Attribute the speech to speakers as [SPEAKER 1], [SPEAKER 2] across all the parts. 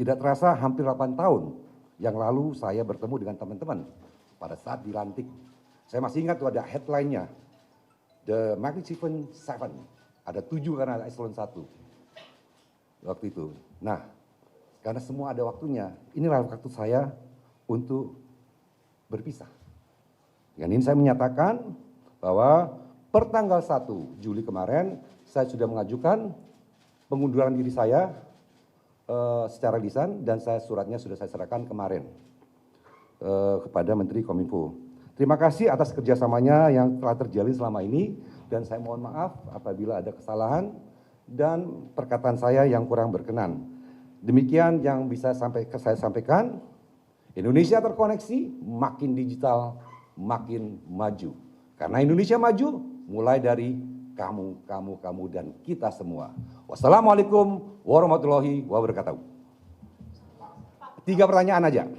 [SPEAKER 1] Tidak terasa hampir 8 tahun yang lalu saya bertemu dengan teman-teman pada saat dilantik. Saya masih ingat tuh ada headline-nya, The Magnificent Seven. Ada 7 karena ada eselon 1 waktu itu. Nah, karena semua ada waktunya, inilah waktu saya untuk berpisah. Dengan ini saya menyatakan bahwa per tanggal 1 Juli kemarin, saya sudah mengajukan pengunduran diri saya secara lisan dan suratnya sudah saya serahkan kemarin kepada Menteri Kominfo. Terima kasih atas kerjasamanya yang telah terjalin selama ini dan saya mohon maaf apabila ada kesalahan dan perkataan saya yang kurang berkenan. Demikian yang bisa saya sampaikan. Indonesia terkoneksi, makin digital, makin maju. Karena Indonesia maju mulai dari kamu dan kita semua. Wassalamualaikum warahmatullahi wabarakatuh. 3 pertanyaan aja.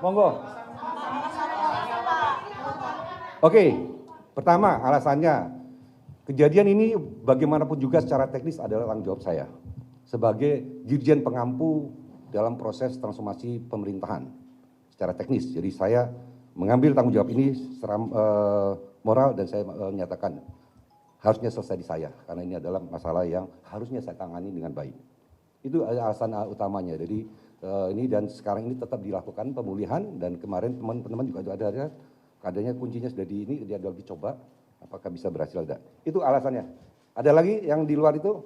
[SPEAKER 1] Monggo. Oke, pertama alasannya, kejadian ini bagaimanapun juga secara teknis adalah tanggung jawab saya sebagai dirjen pengampu dalam proses transformasi pemerintahan secara teknis. Jadi saya mengambil tanggung jawab ini secara moral dan saya menyatakan harusnya selesai di saya karena ini adalah masalah yang harusnya saya tangani dengan baik. Itu alasan utamanya. Jadi ini dan sekarang ini tetap dilakukan pemulihan dan kemarin teman-teman juga ada adanya kuncinya sudah dia lagi coba apakah bisa berhasil ada. Itu alasannya. Ada lagi yang di luar itu?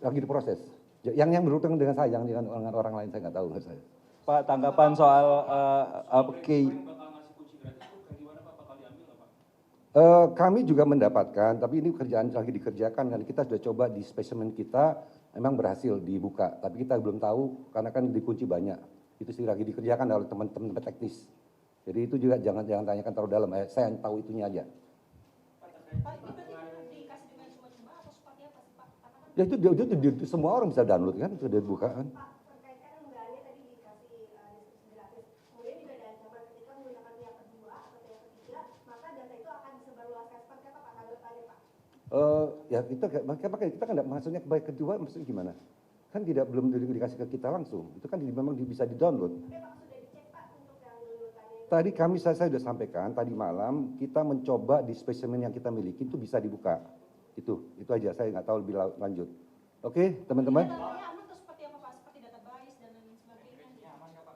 [SPEAKER 1] Lagi diproses. Yang berhutang dengan saya, yang dengan orang lain saya nggak tahu saya.
[SPEAKER 2] Pak, tanggapan soal
[SPEAKER 1] kami juga mendapatkan, tapi ini kerjaan lagi dikerjakan kan kita sudah coba di spesimen kita memang berhasil dibuka, tapi kita belum tahu karena kan dikunci banyak. Itu sih lagi dikerjakan oleh teman-teman teknis. Jadi itu juga jangan tanyakan terlalu dalam, saya tahu itunya aja. Ya itu semua orang bisa download kan, sudah dibuka kan. Ya makanya kita kan maksudnya baik kedua maksudnya gimana? Kan belum dikasih ke kita langsung, itu kan memang bisa di-download. Tadi saya sudah sampaikan, tadi malam kita mencoba di spesimen yang kita miliki itu bisa dibuka. Itu aja, saya nggak tahu lebih lanjut. Oke, teman-teman?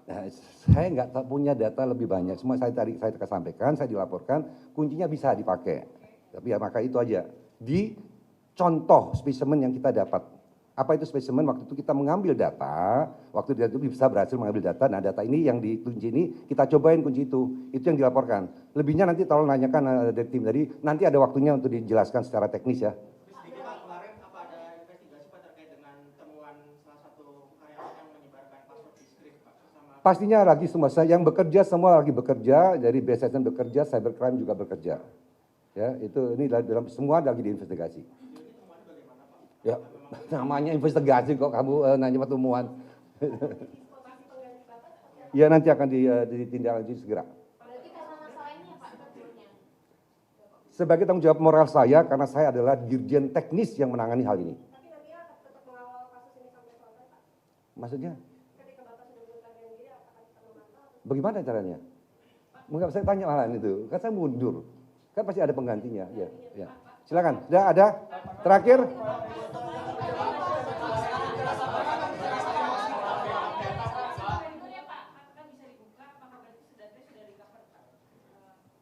[SPEAKER 1] Nah, saya nggak punya data lebih banyak, semua saya sampaikan, saya dilaporkan, kuncinya bisa dipakai. Tapi ya maka itu aja. Di contoh spesimen yang kita dapat. Apa itu spesimen? Waktu itu kita mengambil data, waktu itu bisa berhasil mengambil data, nah data ini yang dikunci ini kita cobain kunci itu yang dilaporkan. Lebihnya nanti tolong nanyakan dari tim tadi, nanti ada waktunya untuk dijelaskan secara teknis ya.
[SPEAKER 3] Sedikit Pak, kemarin apa ada investigasi Pak terkait dengan temuan salah satu karyawan yang menyebarkan password di script Pak?
[SPEAKER 1] Pastinya lagi semua, yang bekerja semua lagi bekerja, dari BSSN bekerja, cybercrime juga bekerja. Ya, ini dalam semua lagi diinvestigasi. Ya, namanya investigasi kok kamu nanya temuan. Ya nanti akan ditindaklanjuti segera. Sebagai tanggung jawab moral saya karena saya adalah dirjen teknis yang menangani hal ini.
[SPEAKER 4] Tapi nanti tetap mengawal kasus ini sampai selesai, Pak.
[SPEAKER 1] Maksudnya?
[SPEAKER 4] Ketika Bapak sudah mengundurkan diri, apakah kita memantau?
[SPEAKER 1] Bagaimana caranya? Mengapa saya tanya hal itu? Kan saya mundur. Kan pasti ada penggantinya. Ya. Silakan. Sudah ada? Terakhir?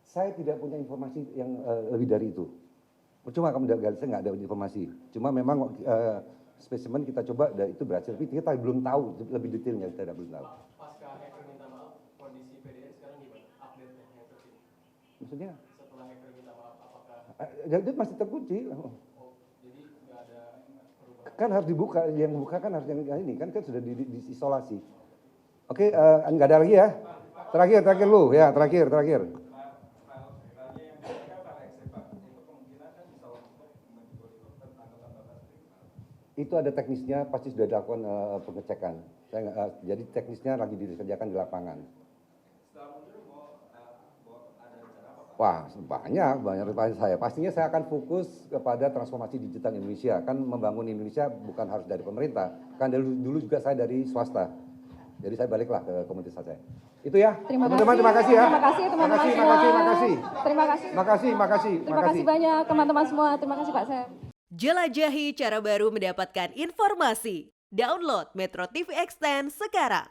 [SPEAKER 1] Saya tidak punya informasi yang lebih dari itu. Cuma kamu saya nggak ada informasi. Cuma memang spesimen kita coba itu berhasil. Tapi kita belum tahu lebih detailnya, kita belum tahu.
[SPEAKER 3] Pasca hacker minta maaf, kondisi PDN sekarang gimana? Update-nya yang terkini.
[SPEAKER 1] Maksudnya?
[SPEAKER 3] Setelah hacker minta maaf, apakah?
[SPEAKER 1] Dia masih terkunci.
[SPEAKER 3] Jadi nggak ada perubahan?
[SPEAKER 1] Kan harus dibuka, yang buka kan harus yang ini kan sudah diisolasi. Oke, nggak ada lagi ya? Terakhir lu ya, terakhir. Itu ada teknisnya, pasti sudah dilakukan pengecekan. Jadi teknisnya lagi dikerjakan di lapangan.
[SPEAKER 3] Setelah mundur mau ada rencana apa Pak?
[SPEAKER 1] Wah, banyak pertanyaan saya. Pastinya saya akan fokus kepada transformasi digital Indonesia. Kan membangun Indonesia bukan harus dari pemerintah. Kan dulu juga saya dari swasta. Jadi saya baliklah ke komunitas saya. Itu ya. Teman-teman, terima kasih ya.
[SPEAKER 5] Terima kasih teman-teman semua. Terima kasih.
[SPEAKER 1] Terima kasih
[SPEAKER 5] banyak teman-teman semua. Terima kasih Pak Sam.
[SPEAKER 6] Jelajahi cara baru mendapatkan informasi. Download Metro TV Extend sekarang.